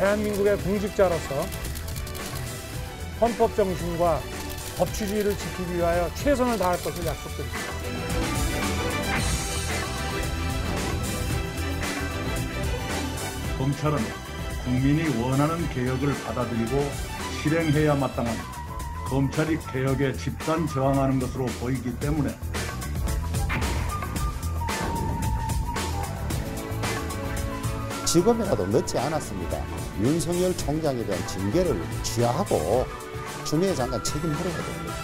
대한민국의 공직자로서 헌법 정신과 법치주의를 지키기 위하여 최선을 다할 것을 약속드립니다. 검찰은 국민이 원하는 개혁을 받아들이고 실행해야 마땅합니다. 검찰이 개혁에 집단 저항하는 것으로 보이기 때문에 지금이라도 늦지 않았습니다. 윤석열 총장에 대한 징계를 취하하고 추미애 장관 책임 물어야 됩니다.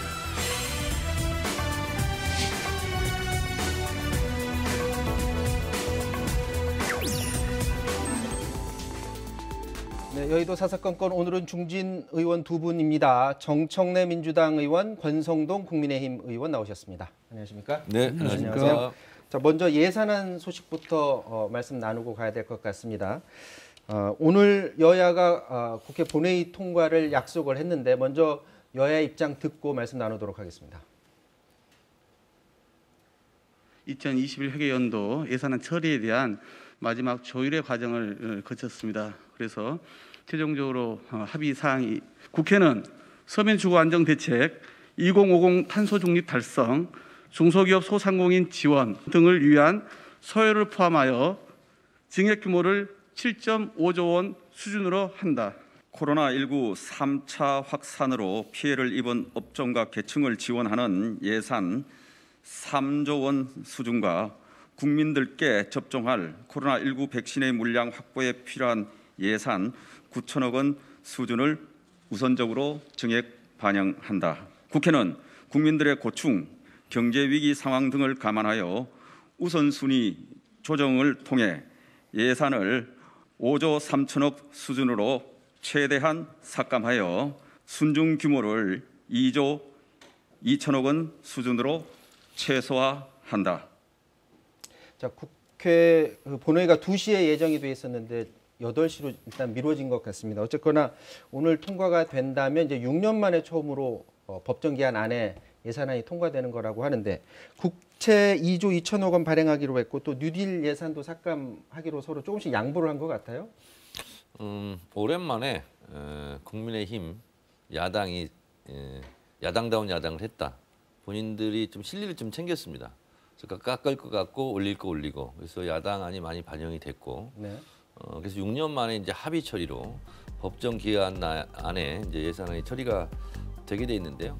네, 여의도 사사건건 오늘은 중진 의원 두 분입니다. 정청래 민주당 의원, 권성동 국민의힘 의원 나오셨습니다. 안녕하십니까? 네, 안녕하십니까. 자, 먼저 예산안 소식부터 말씀 나누고 가야 될 것 같습니다. 오늘 여야가 국회 본회의 통과를 약속을 했는데 먼저 여야 입장 듣고 말씀 나누도록 하겠습니다. 2021 회계연도 예산안 처리에 대한 마지막 조율의 과정을 거쳤습니다. 그래서 최종적으로 합의 사항이 국회는 서민주거안정대책, 2050 탄소중립 달성, 중소기업 소상공인 지원 등을 위한 서해를 포함하여 증액 규모를 7.5조 원 수준으로 한다. 코로나19 3차 확산으로 피해를 입은 업종과 계층을 지원하는 예산 3조 원 수준과 국민들께 접종할 코로나19 백신의 물량 확보에 필요한 예산 9천억 원 수준을 우선적으로 증액 반영한다. 국회는 국민들의 고충, 경제위기 상황 등을 감안하여 우선순위 조정을 통해 예산을 5조 3천억 수준으로 최대한 삭감하여 순중 규모를 2조 2천억 원 수준으로 최소화한다. 자, 국회 본회의가 2시에 예정이 돼 있었는데 8시로 일단 미뤄진 것 같습니다. 어쨌거나 오늘 통과가 된다면 이제 6년 만에 처음으로 법정 기한 안에 예산안이 통과되는 거라고 하는데 국채 2조 2천억 원 발행하기로 했고 또 뉴딜 예산도 삭감하기로 서로 조금씩 양보를 한 것 같아요. 오랜만에 국민의힘 야당이 야당다운 야당을 했다. 본인들이 좀 실리를 좀 챙겼습니다. 그래서 깎을 것 같고 올릴 거 올리고 그래서 야당안이 많이 반영이 됐고 네. 그래서 6년 만에 이제 합의 처리로 법정 기한 안에 이제 예산안이 처리가 되게 돼 있는데요.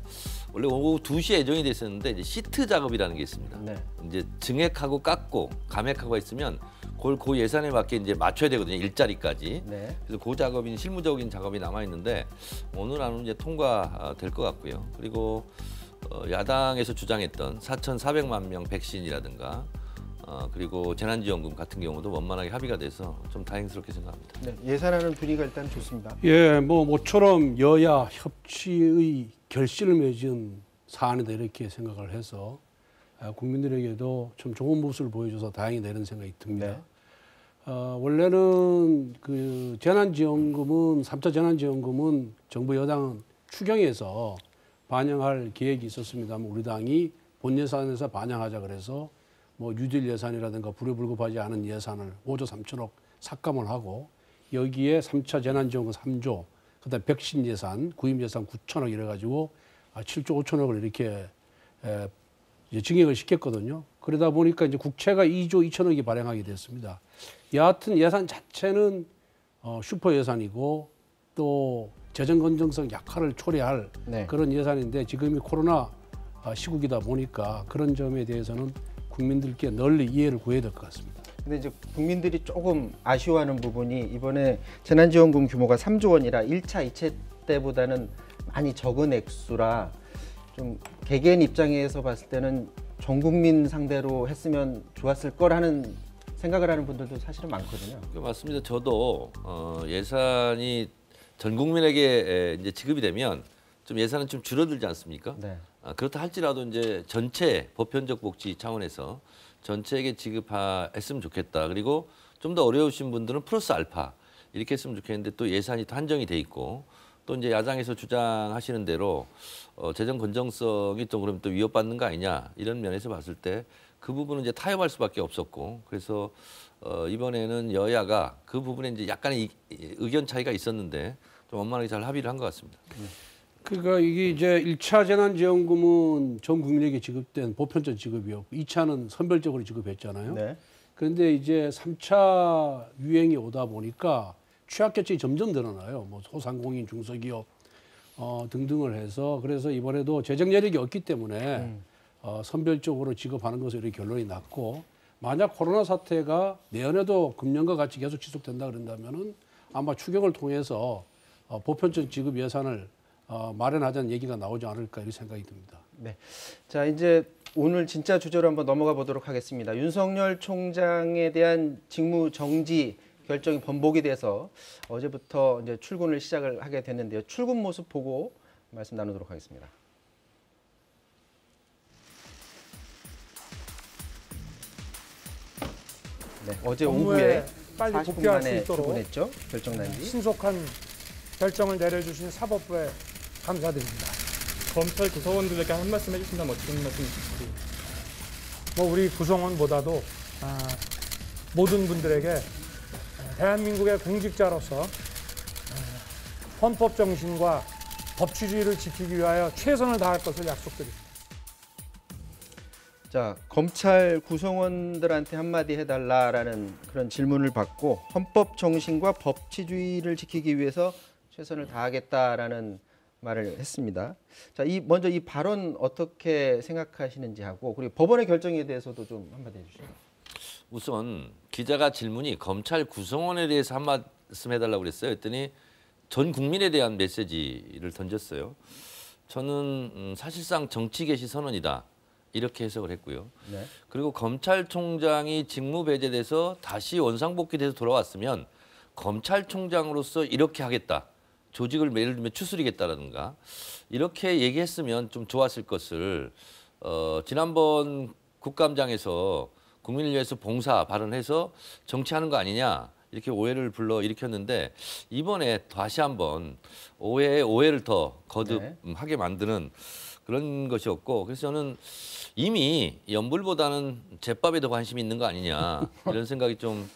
원래 오후 2시에 예정이 됐었는데 이제 시트 작업이라는 게 있습니다. 네. 이제 증액하고 깎고 감액하고 있으면 그걸 그 예산에 맞게 이제 맞춰야 되거든요. 일자리까지. 네. 그래서 그 작업이 실무적인 작업이 남아 있는데 오늘 안으로 이제 통과될 것 같고요. 그리고 야당에서 주장했던 4,400만 명 백신이라든가 그리고 재난지원금 같은 경우도 원만하게 합의가 돼서 좀 다행스럽게 생각합니다. 네, 예산안은 분위기가 일단 좋습니다. 예, 모처럼 여야 협치의 결실을 맺은 사안이다 이렇게 생각을 해서 국민들에게도 좀 좋은 모습을 보여줘서 다행이다 이런 생각이 듭니다. 네. 원래는 그 재난지원금은 3차 재난지원금은 정부 여당은 추경해서 반영할 계획이 있었습니다만 우리 당이 본 예산에서 반영하자 그래서 뭐 뉴딜 예산이라든가 불효불급하지 않은 예산을 5조 3천억 삭감을 하고 여기에 3차 재난지원금 3조, 그다음에 백신 예산, 구입 예산 9천억 이래가지고 7조 5천억을 이렇게 이제 증액을 시켰거든요. 그러다 보니까 이제 국채가 2조 2천억이 발행하게 됐습니다. 여하튼 예산 자체는 슈퍼 예산이고 또 재정 건전성 약화를 초래할 네. 그런 예산인데 지금이 코로나 시국이다 보니까 그런 점에 대해서는 국민들께 널리 이해를 구해야 될 것 같습니다. 근데 이제 국민들이 조금 아쉬워하는 부분이 이번에 재난지원금 규모가 3조 원이라 1차, 2차 때보다는 많이 적은 액수라 좀 개개인 입장에서 봤을 때는 전 국민 상대로 했으면 좋았을 거라는 생각을 하는 분들도 사실은 많거든요. 맞습니다. 저도 예산이 전 국민에게 이제 지급이 되면 좀 예산은 좀 줄어들지 않습니까? 네. 그렇다 할지라도 이제 전체 보편적 복지 차원에서 전체에게 지급했으면 좋겠다. 그리고 좀 더 어려우신 분들은 플러스 알파 이렇게 했으면 좋겠는데 또 예산이 또 한정이 돼 있고 또 이제 야당에서 주장하시는 대로 재정 건전성이 또 그럼 또 위협받는 거 아니냐 이런 면에서 봤을 때 그 부분은 이제 타협할 수밖에 없었고 그래서 이번에는 여야가 그 부분에 이제 약간의 의견 차이가 있었는데 좀 원만하게 잘 합의를 한 것 같습니다. 그러니까 이게 이제 1차 재난지원금은 전 국민에게 지급된 보편적 지급이었고 2차는 선별적으로 지급했잖아요. 네. 그런데 이제 3차 유행이 오다 보니까 취약계층이 점점 늘어나요. 뭐 소상공인, 중소기업 등등을 해서 그래서 이번에도 재정 여력이 없기 때문에 선별적으로 지급하는 것으로 이렇게 결론이 났고 만약 코로나 사태가 내년에도 금년과 같이 계속 지속된다 그런다면은 아마 추경을 통해서 보편적 지급 예산을 마련하자는 얘기가 나오지 않을까 이런 생각이 듭니다. 네. 자, 이제 오늘 진짜 주제로 한번 넘어가 보도록 하겠습니다. 윤석열 총장에 대한 직무 정지 결정이 번복이 돼서 어제부터 이제 출근을 시작을 하게 됐는데요. 출근 모습 보고 말씀 나누도록 하겠습니다. 네, 어제 오후에 빨리 40분 복귀할 수 만에 있도록 출근했죠. 결정 난 뒤. 신속한 결정을 내려주신 사법부에 감사드립니다. 검찰 구성원들에게 한 말씀 해주신다면 어떤 말씀 주실까요? 뭐 우리 구성원보다도 모든 분들에게 대한민국의 공직자로서 헌법 정신과 법치주의를 지키기 위하여 최선을 다할 것을 약속드립니다. 자, 검찰 구성원들한테 한마디 해달라라는 그런 질문을 받고 헌법 정신과 법치주의를 지키기 위해서 최선을 다하겠다라는 말을 했습니다. 자, 먼저 이 발언 어떻게 생각하시는지 하고 그리고 법원의 결정에 대해서도 좀 한마디 해주시죠. 우선 기자가 질문이 검찰 구성원에 대해서 한 말씀 해달라고 그랬어요. 했더니 전 국민에 대한 메시지를 던졌어요. 저는 사실상 정치 개시 선언이다. 이렇게 해석을 했고요. 네. 그리고 검찰총장이 직무 배제돼서 다시 원상복귀돼서 돌아왔으면 검찰총장으로서 이렇게 하겠다. 조직을 예를 들면 추스리겠다라든가 이렇게 얘기했으면 좀 좋았을 것을 지난번 국감장에서 국민을 위해서 봉사 발언해서 정치하는 거 아니냐 이렇게 오해를 불러 일으켰는데 이번에 다시 한번 오해를 더 거듭하게 만드는 그런 것이었고 그래서 저는 이미 연불보다는 제밥에 더 관심이 있는 거 아니냐 이런 생각이 좀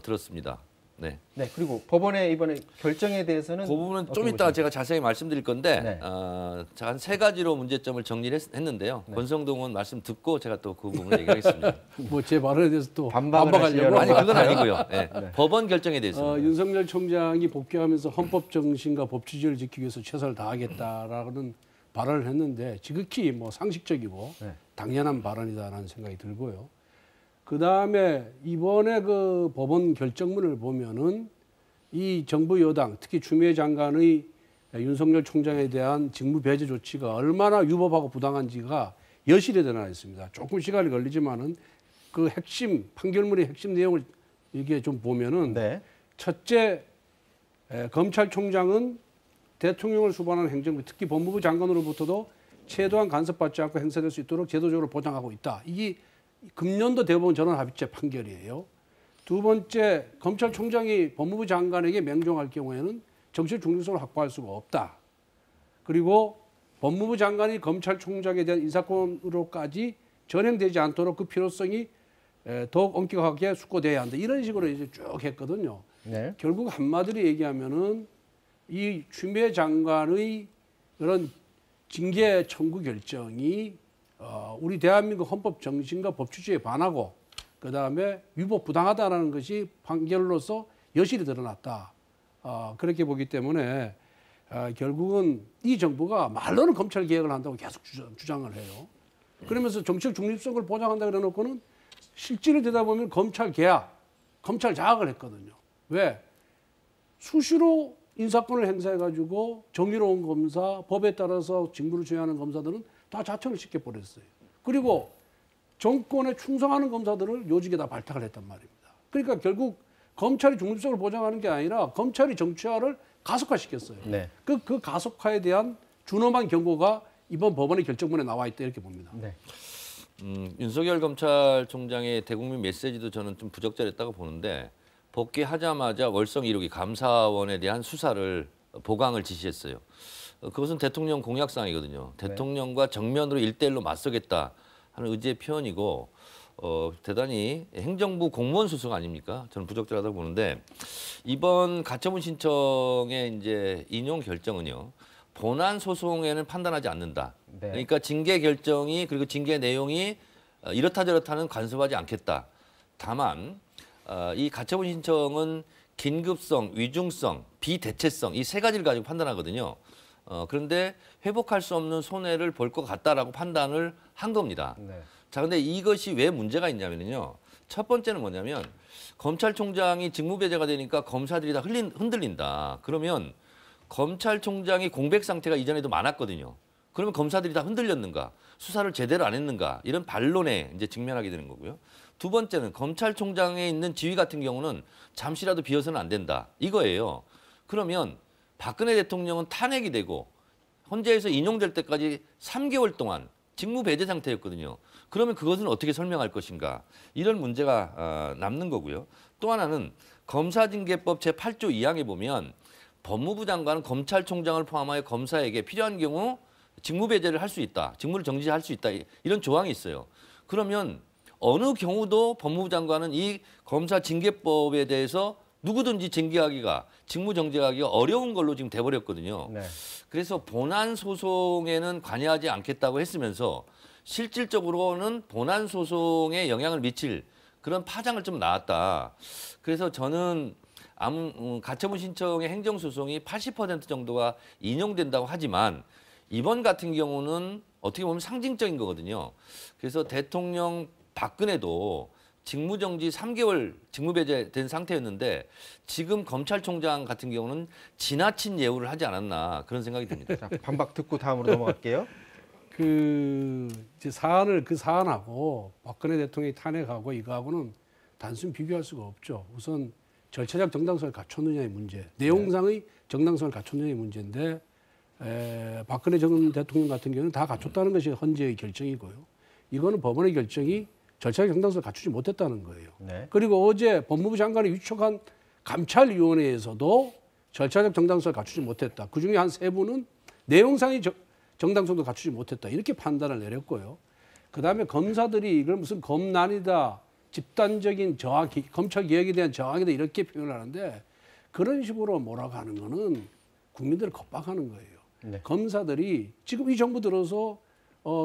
들었습니다. 네. 네, 그리고 법원의 이번에 결정에 대해서는 그 부분은 좀 이따가 제가 자세히 말씀드릴 건데 네. 한 세 가지로 문제점을 정리를 했는데요. 네. 권성동 의원 말씀 듣고 제가 또 그 부분을 얘기하겠습니다. 뭐 제 발언에 대해서 또 반박을 반박하려고 아니 그건 아니고요. 네. 네. 법원 결정에 대해서 윤석열 총장이 복귀하면서 헌법 정신과 법치주의를 지키기 위해서 최선을 다하겠다라는 발언을 했는데 지극히 뭐 상식적이고 네. 당연한 발언이다라는 생각이 들고요. 그 다음에 이번에 그 법원 결정문을 보면은 이 정부 여당 특히 추미애 장관의 윤석열 총장에 대한 직무 배제 조치가 얼마나 유법하고 부당한지가 여실히 드러나 있습니다. 조금 시간이 걸리지만은 그 핵심 판결문의 핵심 내용을 이게 좀 보면은 네. 첫째 검찰총장은 대통령을 수반하는 행정부 특히 법무부 장관으로부터도 최소한 간섭받지 않고 행사될 수 있도록 제도적으로 보장하고 있다. 이게 금년도 대법원 전원합의체 판결이에요. 두 번째, 검찰총장이 법무부 장관에게 명령할 경우에는 정치적 중립성을 확보할 수가 없다. 그리고 법무부 장관이 검찰총장에 대한 인사권으로까지 전행되지 않도록 그 필요성이 더욱 엄격하게 숙고돼야 한다. 이런 식으로 이제 쭉 했거든요. 네. 결국 한마디로 얘기하면은 이 추미애 장관의 그런 징계 청구 결정이 우리 대한민국 헌법 정신과 법치주의에 반하고 그다음에 위법 부당하다라는 것이 판결로서 여실히 드러났다. 그렇게 보기 때문에 결국은 이 정부가 말로는 검찰 개혁을 한다고 계속 주장을 해요. 그러면서 정치적 중립성을 보장한다 그래놓고는 실질을 되다 보면 검찰 개혁, 검찰 장악을 했거든요. 왜? 수시로 인사권을 행사해가지고 정의로운 검사, 법에 따라서 직무를 수행하는 검사들은 다 자천을 시켜버렸어요. 그리고 정권에 충성하는 검사들을 요직에다 발탁을 했단 말입니다. 그러니까 결국 검찰이 중립성을 보장하는 게 아니라 검찰이 정치화를 가속화시켰어요. 네. 그 가속화에 대한 준엄한 경고가 이번 법원의 결정문에 나와 있다 이렇게 봅니다. 네. 윤석열 검찰총장의 대국민 메시지도 저는 좀 부적절했다고 보는데 복귀하자마자 월성 1호기 감사원에 대한 수사를 보강을 지시했어요. 그것은 대통령 공약사항이거든요. 대통령과 정면으로 1대1로 맞서겠다 하는 의지의 표현이고 대단히 행정부 공무원 수수가 아닙니까? 저는 부적절하다고 보는데 이번 가처분 신청의 이제 인용 결정은요. 본안 소송에는 판단하지 않는다. 네. 그러니까 징계 결정이 그리고 징계 내용이 이렇다 저렇다는 간섭하지 않겠다. 다만 이 가처분 신청은 긴급성, 위중성, 비대체성 이 세 가지를 가지고 판단하거든요. 그런데 회복할 수 없는 손해를 볼 것 같다라고 판단을 한 겁니다. 네. 자, 근데 이것이 왜 문제가 있냐면요. 첫 번째는 뭐냐면 검찰총장이 직무배제가 되니까 검사들이 다 흔들린다. 그러면 검찰총장이 공백 상태가 이전에도 많았거든요. 그러면 검사들이 다 흔들렸는가? 수사를 제대로 안 했는가? 이런 반론에 이제 직면하게 되는 거고요. 두 번째는 검찰총장에 있는 지위 같은 경우는 잠시라도 비어서는 안 된다. 이거예요. 그러면 박근혜 대통령은 탄핵이 되고 헌재에서 인용될 때까지 3개월 동안 직무 배제 상태였거든요. 그러면 그것은 어떻게 설명할 것인가? 이런 문제가 남는 거고요. 또 하나는 검사징계법 제8조 2항에 보면 법무부 장관은 검찰총장을 포함하여 검사에게 필요한 경우 직무 배제를 할 수 있다. 직무를 정지할 수 있다. 이런 조항이 있어요. 그러면 어느 경우도 법무부 장관은 이 검사징계법에 대해서 누구든지 징계하기가 직무 정지하기가 어려운 걸로 지금 돼버렸거든요. 네. 그래서 본안 소송에는 관여하지 않겠다고 했으면서 실질적으로는 본안 소송에 영향을 미칠 그런 파장을 좀 낳았다. 그래서 저는 가처분 신청의 행정소송이 80% 정도가 인용된다고 하지만 이번 같은 경우는 어떻게 보면 상징적인 거거든요. 그래서 대통령 박근혜도 직무정지 3개월 직무배제된 상태였는데 지금 검찰총장 같은 경우는 지나친 예우를 하지 않았나 그런 생각이 듭니다. 자, 반박 듣고 다음으로 넘어갈게요. 이제 사안을 그 사안하고 박근혜 대통령이 탄핵하고 이거하고는 단순히 비교할 수가 없죠. 우선 절차적 정당성을 갖췄느냐의 문제, 내용상의 정당성을 갖췄느냐의 문제인데 박근혜 전 대통령 같은 경우는 다 갖췄다는 것이 헌재의 결정이고요. 이거는 법원의 결정이 절차적 정당성을 갖추지 못했다는 거예요. 네. 그리고 어제 법무부 장관이 위촉한 감찰위원회에서도 절차적 정당성을 갖추지 못했다. 그중에 한 3분은 내용상의 정당성도 갖추지 못했다. 이렇게 판단을 내렸고요. 그다음에 검사들이 이걸 무슨 검난이다, 집단적인 저항, 검찰 개혁에 대한 저항이다 이렇게 표현을 하는데 그런 식으로 몰아가는 거는 국민들을 겁박하는 거예요. 네. 검사들이 지금 이 정부 들어서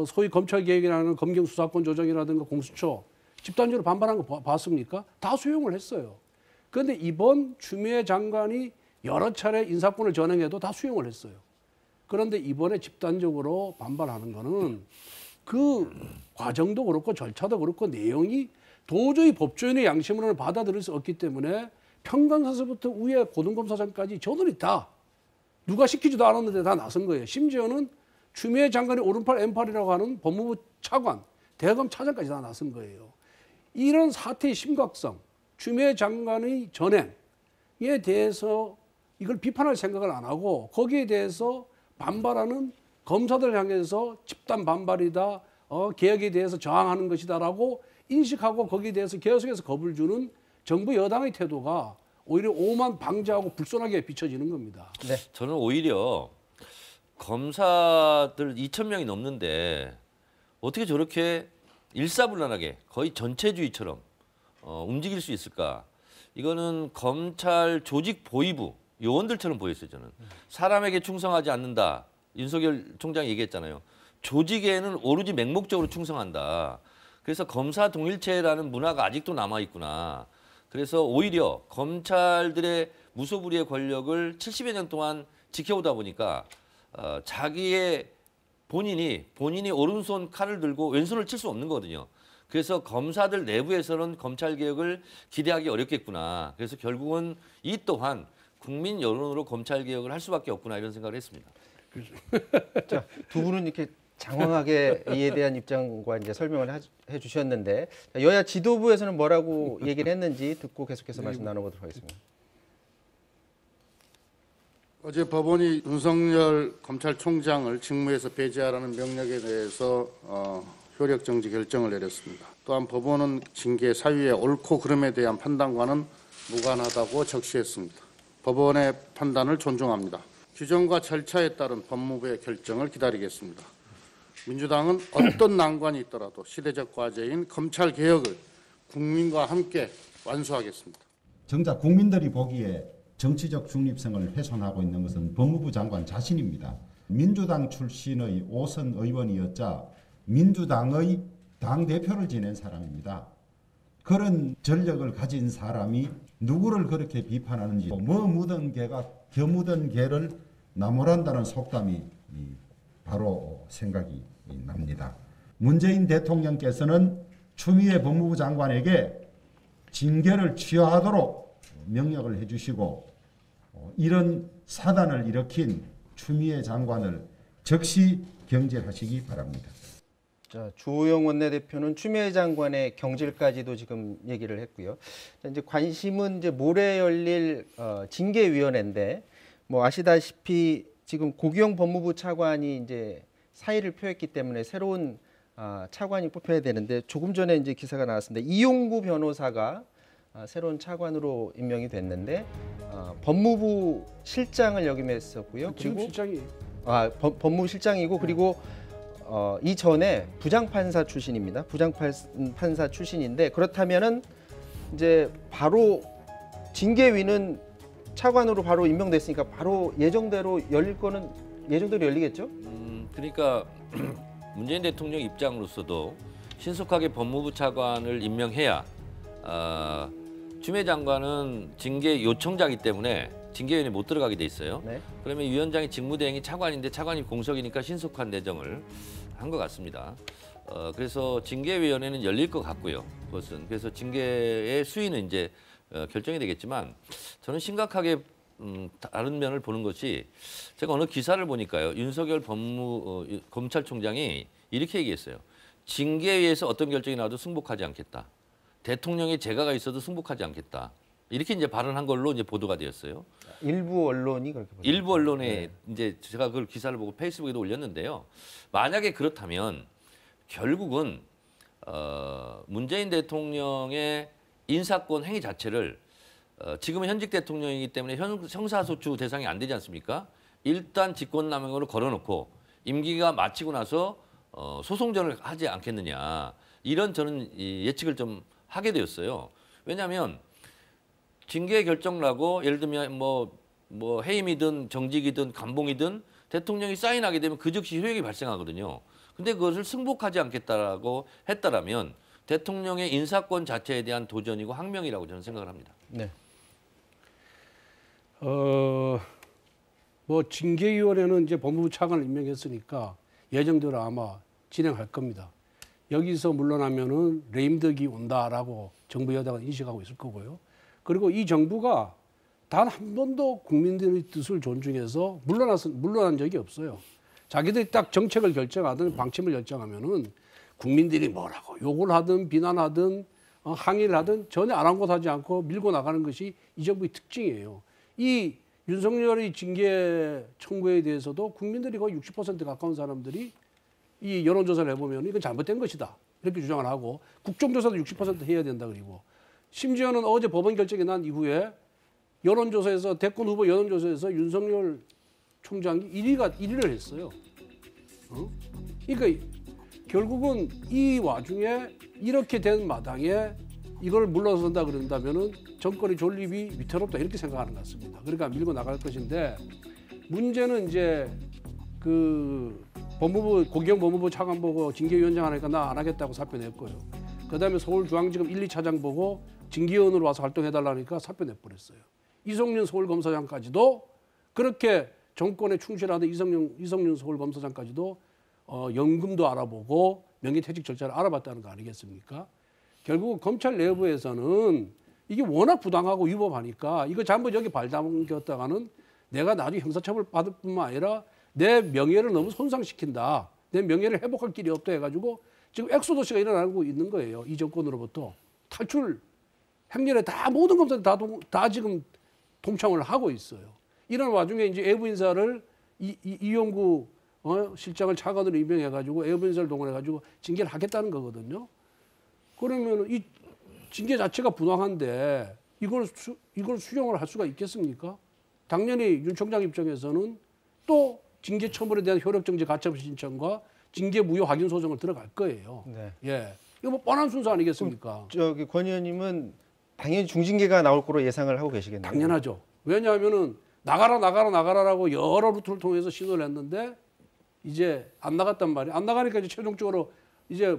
소위 검찰 개혁이라는 검경 수사권 조정이라든가 공수처 집단적으로 반발한 거 봤습니까? 다 수용을 했어요. 그런데 이번 추미애 장관이 여러 차례 인사권을 전행해도 다 수용을 했어요. 그런데 이번에 집단적으로 반발하는 거는 그 과정도 그렇고 절차도 그렇고 내용이 도저히 법조인의 양심으로는 받아들일 수 없기 때문에 평강사서부터 위에 고등검사장까지 저들이 다 누가 시키지도 않았는데 다 나선 거예요. 심지어는 추미애 장관이 오른팔 왼팔이라고 하는 법무부 차관, 대검 차장까지 다 나선 거예요. 이런 사태의 심각성, 추미애 장관의 전행에 대해서 이걸 비판할 생각을 안 하고 거기에 대해서 반발하는 검사들 향해서 집단 반발이다, 개혁에 대해서 저항하는 것이다라고 인식하고 거기에 대해서 계속해서 겁을 주는 정부 여당의 태도가 오히려 오만 방지하고 불손하게 비춰지는 겁니다. 네. 저는 오히려 검사들 2,000명이 넘는데 어떻게 저렇게 일사불란하게 거의 전체주의처럼 움직일 수 있을까? 이거는 검찰 조직 보위부 요원들처럼 보였어요. 저는 사람에게 충성하지 않는다. 윤석열 총장이 얘기했잖아요. 조직에는 오로지 맹목적으로 충성한다. 그래서 검사 동일체라는 문화가 아직도 남아있구나. 그래서 오히려 검찰들의 무소불위의 권력을 70여 년 동안 지켜오다 보니까 자기의 본인이 오른손 칼을 들고 왼손을 칠 수 없는 거거든요. 그래서 검사들 내부에서는 검찰 개혁을 기대하기 어렵겠구나. 그래서 결국은 이 또한 국민 여론으로 검찰 개혁을 할 수밖에 없구나 이런 생각을 했습니다. 자, 두 분은 이렇게 장황하게 이에 대한 입장과 이제 설명을 해주셨는데 여야 지도부에서는 뭐라고 얘기를 했는지 듣고 계속해서 말씀 나눠보도록 하겠습니다. 어제 법원이 윤석열 검찰총장을 직무에서 배제하라는 명령에 대해서 효력 정지 결정을 내렸습니다. 또한 법원은 징계 사유의 옳고 그름에 대한 판단과는 무관하다고 적시했습니다. 법원의 판단을 존중합니다. 규정과 절차에 따른 법무부의 결정을 기다리겠습니다. 민주당은 어떤 난관이 있더라도 시대적 과제인 검찰 개혁을 국민과 함께 완수하겠습니다. 정작 국민들이 보기에 정치적 중립성을 훼손하고 있는 것은 법무부 장관 자신입니다. 민주당 출신의 5선 의원이었자 민주당의 당대표를 지낸 사람입니다. 그런 전력을 가진 사람이 누구를 그렇게 비판하는지, 뭐 묻은 개가 겨 묻은 개를 나무란다는 속담이 바로 생각이 납니다. 문재인 대통령께서는 추미애 법무부 장관에게 징계를 취하하도록 명령을 해주시고 이런 사단을 일으킨 추미애 장관을 즉시 경질하시기 바랍니다. 자, 주호영 원내대표는 추미애 장관의 경질까지도 지금 얘기를 했고요. 자, 이제 관심은 이제 모레 열릴 징계위원회인데 뭐 아시다시피 지금 고기영 법무부 차관이 이제 사의를 표했기 때문에 새로운 차관이 뽑혀야 되는데 조금 전에 이제 기사가 나왔습니다. 이용구 변호사가 새로운 차관으로 임명이 됐는데 법무부 실장을 역임했었고요. 지금 실장이 법무부 실장이고 그리고 이전에 부장판사 출신입니다. 부장판사 출신인데 그렇다면은 이제 바로 징계위는 차관으로 바로 임명됐으니까 바로 예정대로 열리겠죠? 그러니까 문재인 대통령 입장으로서도 신속하게 법무부 차관을 임명해야 추미애 장관은 징계 요청자이기 때문에 징계위원회에 못 들어가게 돼 있어요. 네. 그러면 위원장이 직무대행이 차관인데 차관이 공석이니까 신속한 내정을 한 것 같습니다. 그래서 징계위원회는 열릴 것 같고요. 그것은 그래서 징계의 수위는 이제 결정이 되겠지만 저는 심각하게 다른 면을 보는 것이 제가 어느 기사를 보니까요. 윤석열 검찰총장이 이렇게 얘기했어요. 징계위에서 어떤 결정이 나와도 승복하지 않겠다. 대통령의 재가가 있어도 승복하지 않겠다. 이렇게 이제 발언한 걸로 이제 보도가 되었어요. 일부 언론이 그렇게 보도했죠. 일부 언론에 이제 제가 그 기사를 보고 페이스북에도 올렸는데요. 만약에 그렇다면 결국은 문재인 대통령의 인사권 행위 자체를 지금은 현직 대통령이기 때문에 형사소추 대상이 안 되지 않습니까? 일단 직권남용으로 걸어놓고 임기가 마치고 나서 소송전을 하지 않겠느냐. 이런 저는 예측을 좀 하게 되었어요. 왜냐하면 징계 결정 나고 예를 들면 뭐 해임이든 정직이든 감봉이든 대통령이 사인하게 되면 그 즉시 효력이 발생하거든요. 근데 그것을 승복하지 않겠다라고 했다라면 대통령의 인사권 자체에 대한 도전이고 항명이라고 저는 생각을 합니다. 네. 뭐 징계위원회는 이제 법무부 차관을 임명했으니까 예정대로 아마 진행할 겁니다. 여기서 물러나면은 레임덕이 온다라고 정부 여당은 인식하고 있을 거고요. 그리고 이 정부가 단 한 번도 국민들의 뜻을 존중해서 물러난 적이 없어요. 자기들이 딱 정책을 결정하든 방침을 결정하면은 국민들이 뭐라고 욕을 하든 비난하든 항의를 하든 전혀 아랑곳하지 않고 밀고 나가는 것이 이 정부의 특징이에요. 이 윤석열의 징계 청구에 대해서도 국민들이 거의 60% 가까운 사람들이 이 여론조사를 해보면 이건 잘못된 것이다 이렇게 주장을 하고 국정조사도 60% 해야 된다. 그리고 심지어는 어제 법원 결정이 난 이후에 여론조사에서 대권 후보 여론조사에서 윤석열 총장이 1위를 했어요. 그러니까 결국은 이 와중에 이렇게 된 마당에 이걸 물러선다 그런다면은 정권의 존립이 위태롭다 이렇게 생각하는 것 같습니다. 그러니까 밀고 나갈 것인데 문제는 이제 그 고기영 법무부 차관 보고 징계위원장 하니까 나 안 하겠다고 사표 냈고요. 그다음에 서울중앙지검 1, 2차장 보고 징계위원으로 와서 활동해달라니까 사표 내버렸어요. 이성윤 서울검사장까지도 그렇게 정권에 충실하던 이성윤 서울검사장까지도 연금도 알아보고 명예퇴직 절차를 알아봤다는 거 아니겠습니까? 결국 검찰 내부에서는 이게 워낙 부당하고 위법하니까 이거 잘못 여기 발담겼다가는 내가 나중에 형사처벌 받을 뿐만 아니라 내 명예를 너무 손상시킨다. 내 명예를 회복할 길이 없다 해가지고 지금 엑소더스가 일어나고 있는 거예요. 이 정권으로부터. 탈출 행렬에 다 모든 검사들 다 지금 동참을 하고 있어요. 이런 와중에 이제 외부 인사를 이용구 실장을 차관으로 임명해가지고 외부 인사를 동원해가지고 징계를 하겠다는 거거든요. 그러면 이 징계 자체가 부당한데 이걸 수용을 할 수가 있겠습니까? 당연히 윤 총장 입장에서는 또 징계 처벌에 대한 효력정지 가처분 신청과 징계 무효 확인 소송을 들어갈 거예요. 네. 예, 이거 뭐 뻔한 순서 아니겠습니까? 저기 권 의원님은 당연히 중징계가 나올 거로 예상을 하고 계시겠네요. 당연하죠. 왜냐하면은 나가라라고 여러 루트를 통해서 신호를 했는데 이제 안 나갔단 말이에요. 안 나가니까 이제 최종적으로 이제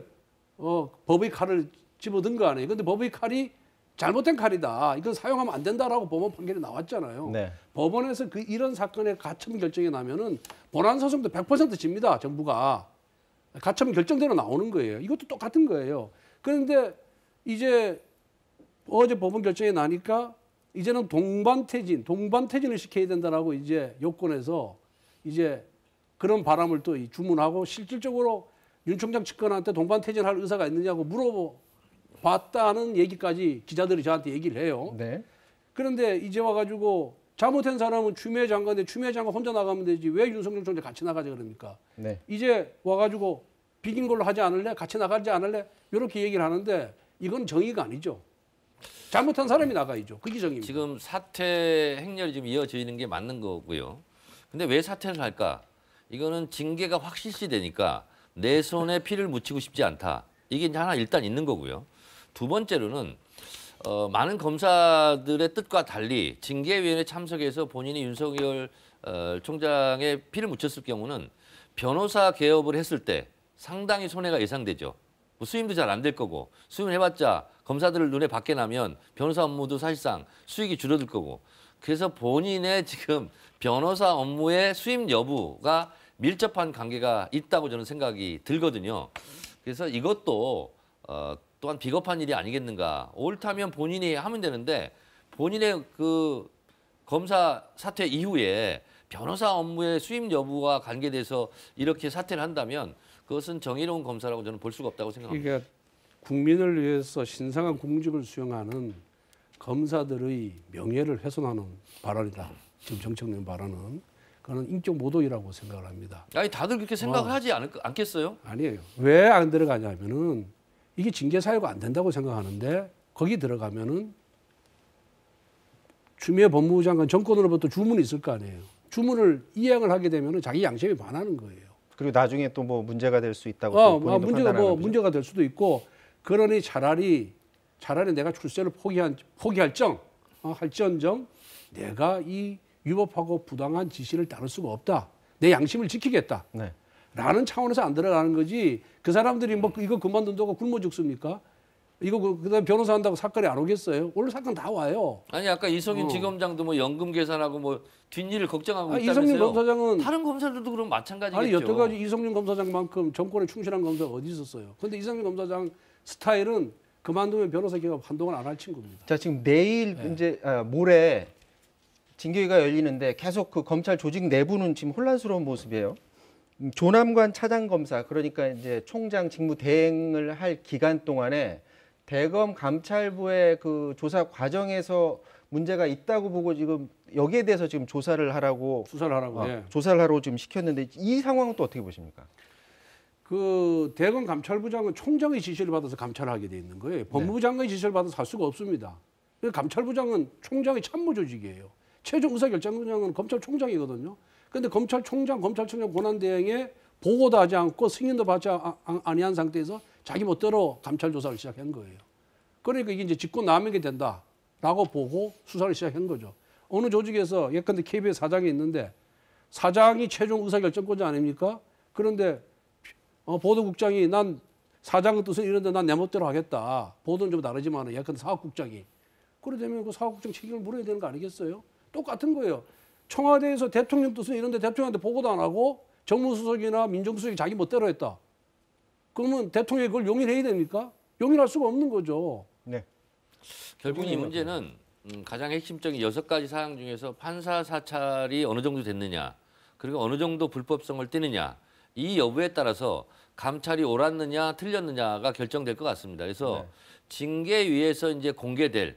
법의 칼을 집어든 거 아니에요. 근데 법의 칼이 잘못된 칼이다. 이건 사용하면 안 된다라고 법원 판결이 나왔잖아요. 네. 법원에서 이런 사건의 가처분 결정이 나면은 본안 소송도 100% 집니다. 정부가 가처분 결정대로 나오는 거예요. 이것도 똑같은 거예요. 그런데 이제 어제 법원 결정이 나니까 이제는 동반퇴진을 시켜야 된다라고 이제 요건에서 이제 그런 바람을 또 주문하고 실질적으로 윤 총장 측근한테 동반퇴진할 의사가 있느냐고 물어봤다는 얘기까지 기자들이 저한테 얘기를 해요. 네. 그런데 이제 와가지고 잘못한 사람은 추미애 장관인데 추미애 장관 혼자 나가면 되지 왜 윤석열 총장 같이 나가자 그럽니까? 네. 이제 와가지고 비긴 걸로 하지 않을래? 같이 나가지 않을래? 이렇게 얘기를 하는데 이건 정의가 아니죠. 잘못한 사람이 나가야죠. 그게 정의입니다. 지금 사퇴 행렬이 지금 이어지는 게 맞는 거고요. 근데 왜 사퇴를 할까? 이거는 징계가 확 실시되니까 내 손에 피를 묻히고 싶지 않다. 이게 이제 하나 일단 있는 거고요. 두 번째로는 많은 검사들의 뜻과 달리 징계위원회 참석해서 본인이 윤석열 총장의 피를 묻혔을 경우는 변호사 개업을 했을 때 상당히 손해가 예상되죠. 뭐 수임도 잘 안 될 거고 수임을 해봤자 검사들 눈에 밖에 나면 변호사 업무도 사실상 수익이 줄어들 거고 그래서 본인의 지금 변호사 업무의 수임 여부가 밀접한 관계가 있다고 저는 생각이 들거든요. 그래서 이것도 또한 비겁한 일이 아니겠는가. 옳다면 본인이 하면 되는데 본인의 그 검사 사퇴 이후에 변호사 업무의 수임 여부와 관계돼서 이렇게 사퇴를 한다면 그것은 정의로운 검사라고 저는 볼 수가 없다고 생각합니다. 그러니까 국민을 위해서 신성한 공직을 수행하는 검사들의 명예를 훼손하는 발언이다. 지금 정청래 발언은 그건 인격 모독이라고 생각을 합니다. 아니 다들 그렇게 생각을 하지 않겠어요? 아니에요. 왜 안 들어가냐면은 이게 징계 사유가 안 된다고 생각하는데 거기 들어가면은 추미애 법무부 장관 정권으로부터 주문이 있을 거 아니에요. 주문을 이행을 하게 되면은 자기 양심에 반하는 거예요. 그리고 나중에 또 뭐 문제가 될 수 있다고 또 본인도 문제가 판단하는 거죠. 문제가 될 수도 있고 그러니 차라리 내가 출세를 할지언정 내가 이 위법하고 부당한 지시를 따를 수가 없다. 내 양심을 지키겠다. 네. 라는 차원에서 안 들어가는 거지. 그 사람들이 뭐 이거 그만둔다고 굶어 죽습니까? 이거 그다음에 변호사 한다고 사건이 안 오겠어요? 오늘 사건 다 와요. 아니 아까 이성윤 지검장도 뭐 연금 계산하고 뭐 뒷일을 걱정하고 있다면서요. 이성윤 검사장은 다른 검사들도 그럼 마찬가지겠죠. 아니 여태까지 이성윤 검사장만큼 정권에 충실한 검사가 어디 있었어요? 그런데 이성윤 검사장 스타일은 그만두면 변호사 개업 한동안 안 할 친구입니다. 자 지금 내일 이제 모레 징계위가 열리는데 계속 그 검찰 조직 내부는 지금 혼란스러운 모습이에요. 조남관 차장검사 그러니까 이제 총장 직무 대행을 할 기간 동안에 대검 감찰부의 그 조사 과정에서 문제가 있다고 보고 지금 여기에 대해서 지금 조사를 하라고 예. 조사를 하러 지금 시켰는데 이 상황은 또 어떻게 보십니까? 그 대검 감찰부장은 총장의 지시를 받아서 감찰을 하게 돼 있는 거예요. 법무부 장관의 지시를 받아서 할 수가 없습니다. 감찰부장은 총장의 참모 조직이에요. 최종 의사결정권자는 검찰총장이거든요. 그런데 검찰총장 권한대행에 보고도 하지 않고 승인도 받지 아니한 상태에서 자기 멋대로 감찰 조사를 시작한 거예요. 그러니까 이게 이제 직권남용이 된다라고 보고 수사를 시작한 거죠. 어느 조직에서 예컨대 KBS 사장이 있는데 사장이 최종 의사결정권자 아닙니까? 그런데 보도국장이 난 사장의 뜻은 이런데 난 내 멋대로 하겠다. 보도는 좀 다르지만 예컨대 사업국장이. 그래 되면 그 사업국장 책임을 물어야 되는 거 아니겠어요? 똑같은 거예요. 청와대에서 대통령 뜻은 이런데 대통령한테 보고도 안 하고 정무수석이나 민정수석이 자기 멋대로 했다. 그러면 대통령이 그걸 용인해야 됩니까? 용인할 수가 없는 거죠. 네. 결국 이 문제는 가장 핵심적인 6가지 사항 중에서 판사 사찰이 어느 정도 됐느냐, 그리고 어느 정도 불법성을 띠느냐, 이 여부에 따라서 감찰이 옳았느냐 틀렸느냐가 결정될 것 같습니다. 그래서 징계위에서 이제 공개될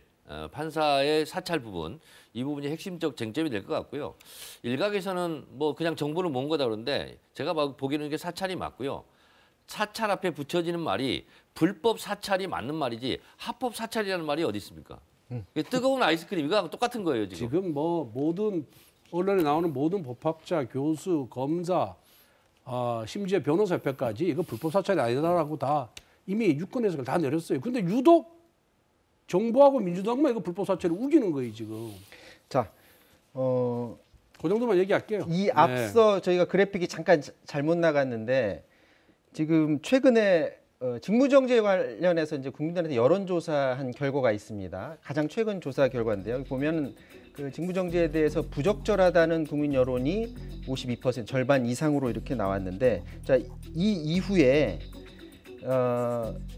판사의 사찰 부분, 이 부분이 핵심적 쟁점이 될 것 같고요. 일각에서는 뭐 그냥 정보를 모은 거다 그러는데 제가 보기에는 이게 사찰이 맞고요. 사찰 앞에 붙여지는 말이 불법 사찰이 맞는 말이지 합법 사찰이라는 말이 어디 있습니까? 뜨거운 아이스크림 이거랑 똑같은 거예요 지금. 지금 뭐 모든 언론에 나오는 모든 법학자, 교수, 검사 심지어 변호사협회까지 이거 불법 사찰이 아니다라고 다 이미 유권 해석을 다 내렸어요. 근데 유독 정부하고 민주당만 이거 불법 사찰을 우기는 거예요 지금. 자, 그 정도만 얘기할게요. 이 앞서 저희가 그래픽이 잠깐 잘못 나갔는데 지금 최근에 직무정지에 관련해서 이제 국민들한테 여론조사한 결과가 있습니다. 가장 최근 조사 결과인데요. 여기 보면 그 직무정지에 대해서 부적절하다는 국민 여론이 52%, 절반 이상으로 이렇게 나왔는데, 자, 이 이후에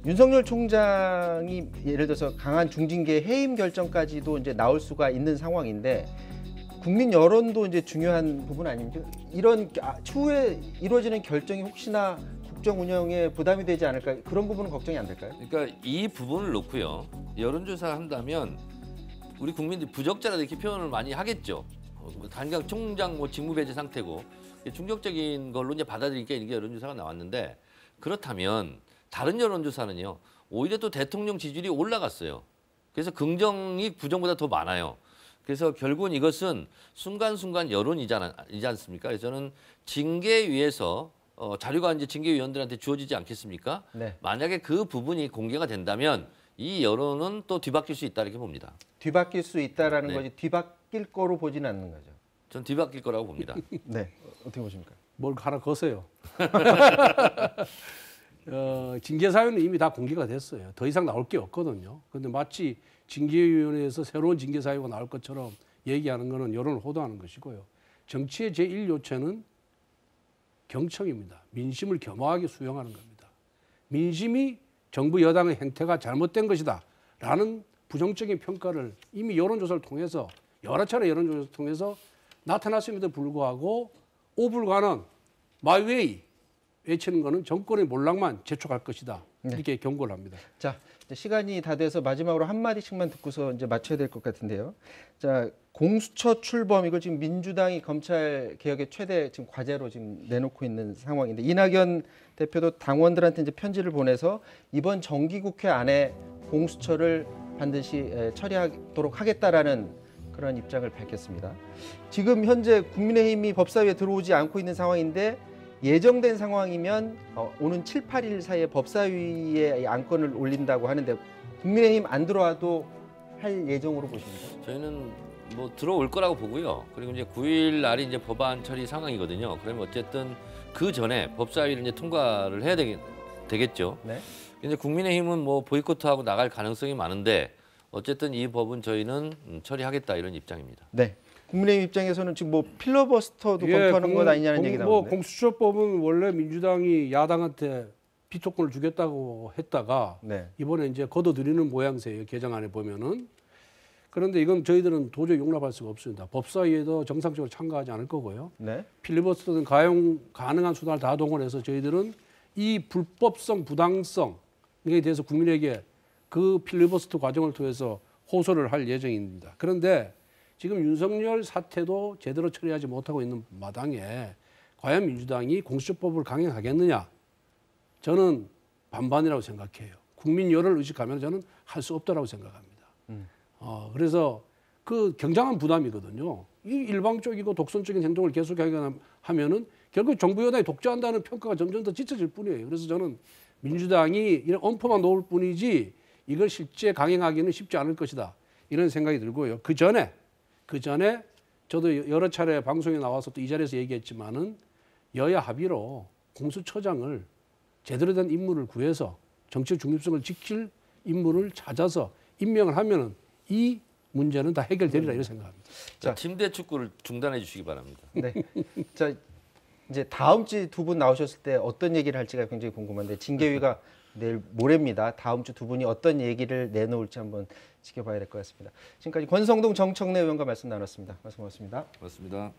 윤석열 총장이 예를 들어서 강한 중징계 해임 결정까지도 이제 나올 수가 있는 상황인데, 국민 여론도 이제 중요한 부분 아닙니까? 이런 추후에 이루어지는 결정이 혹시나 국정 운영에 부담이 되지 않을까, 그런 부분은 걱정이 안 될까요? 그러니까 이 부분을 놓고요. 여론조사 한다면 우리 국민들이 부적절하다 이렇게 표현을 많이 하겠죠. 당장 총장 뭐 직무배제 상태고 충격적인 걸로 이제 받아들이니까 이게 여론조사가 나왔는데, 그렇다면 다른 여론조사는요. 오히려 또 대통령 지지율이 올라갔어요. 그래서 긍정이 부정보다 더 많아요. 그래서 결국은 이것은 순간순간 여론이지 않습니까? 그래서 저는 징계위에서 자료가 이제 징계위원들한테 주어지지 않겠습니까? 네. 만약에 그 부분이 공개가 된다면 이 여론은 또 뒤바뀔 수 있다 이렇게 봅니다. 뒤바뀔 수 있다라는 네. 거지 뒤바뀔 거로 보지는 않는 거죠. 전 뒤바뀔 거라고 봅니다. 네, 어떻게 보십니까? 뭘 하나 거세요. 징계 사유는 이미 다 공개가 됐어요. 더 이상 나올 게 없거든요. 그런데 마치 징계위원회에서 새로운 징계 사유가 나올 것처럼 얘기하는 것은 여론을 호도하는 것이고요. 정치의 제1요체는 경청입니다. 민심을 겸허하게 수용하는 겁니다. 민심이 정부 여당의 행태가 잘못된 것이다 라는 부정적인 평가를 이미 여론조사를 통해서 여러 차례 여론조사를 통해서 나타났음에도 불구하고 오불가능 마이웨이 외치는 것은 정권의 몰락만 재촉할 것이다. 이렇게 경고를 합니다. 자, 이제 시간이 다 돼서 마지막으로 한 마디씩만 듣고서 이제 마쳐야 될 것 같은데요. 자, 공수처 출범, 이걸 지금 민주당이 검찰 개혁의 최대 지금 과제로 지금 내놓고 있는 상황인데, 이낙연 대표도 당원들한테 이제 편지를 보내서 이번 정기국회 안에 공수처를 반드시 처리하도록 하겠다라는 그런 입장을 밝혔습니다. 지금 현재 국민의힘이 법사위에 들어오지 않고 있는 상황인데, 예정된 상황이면 오는 7, 8일 사이에 법사위에 안건을 올린다고 하는데, 국민의힘 안 들어와도 할 예정으로 보십니까? 저희는 뭐 들어올 거라고 보고요. 그리고 이제 9일 날이 이제 법안 처리 상황이거든요. 그러면 어쨌든 그 전에 법사위를 이제 통과를 해야 되겠죠. 네. 이제 국민의힘은 뭐 보이콧하고 나갈 가능성이 많은데, 어쨌든 이 법은 저희는 처리하겠다 이런 입장입니다. 네. 국민의힘 입장에서는 지금 뭐 필러버스터도 검토하는 것 아니냐는 얘기 나오는데. 공수처법은 원래 민주당이 야당한테 비토권을 주겠다고 했다가 네. 이번에 이제 걷어들이는 모양새예요. 개정안에 보면은. 그런데 이건 저희들은 도저히 용납할 수가 없습니다. 법사위에도 정상적으로 참가하지 않을 거고요. 네. 필리버스터든 가능한 수단을 다 동원해서 저희들은 이 불법성, 부당성에 대해서 국민에게 그 필리버스터 과정을 통해서 호소를 할 예정입니다. 그런데 지금 윤석열 사태도 제대로 처리하지 못하고 있는 마당에 과연 민주당이 공수처법을 강행하겠느냐? 저는 반반이라고 생각해요. 국민 여론을 의식하면 저는 할 수 없다라고 생각합니다. 그래서 그 굉장한 부담이거든요. 이 일방적이고 독선적인 행동을 계속하면은 결국 정부 여당이 독재한다는 평가가 점점 더 짙어질 뿐이에요. 그래서 저는 민주당이 이런 엄포만 놓을 뿐이지 이걸 실제 강행하기는 쉽지 않을 것이다. 이런 생각이 들고요. 그 전에 저도 여러 차례 방송에 나와서 또 이 자리에서 얘기했지만은 여야 합의로 공수처장을 제대로 된 인물을 구해서 정치 중립성을 지킬 인물을 찾아서 임명을 하면은 이 문제는 다 해결되리라 이렇게 생각합니다. 자, 침대 축구를 중단해 주시기 바랍니다. 네. 자, 이제 다음 주에 두 분 나오셨을 때 어떤 얘기를 할지가 굉장히 궁금한데, 징계위가 내일 모레입니다. 다음 주 두 분이 어떤 얘기를 내놓을지 한번 지켜봐야 될 것 같습니다. 지금까지 권성동 정청래 의원과 말씀 나눴습니다. 말씀 고맙습니다. 고맙습니다.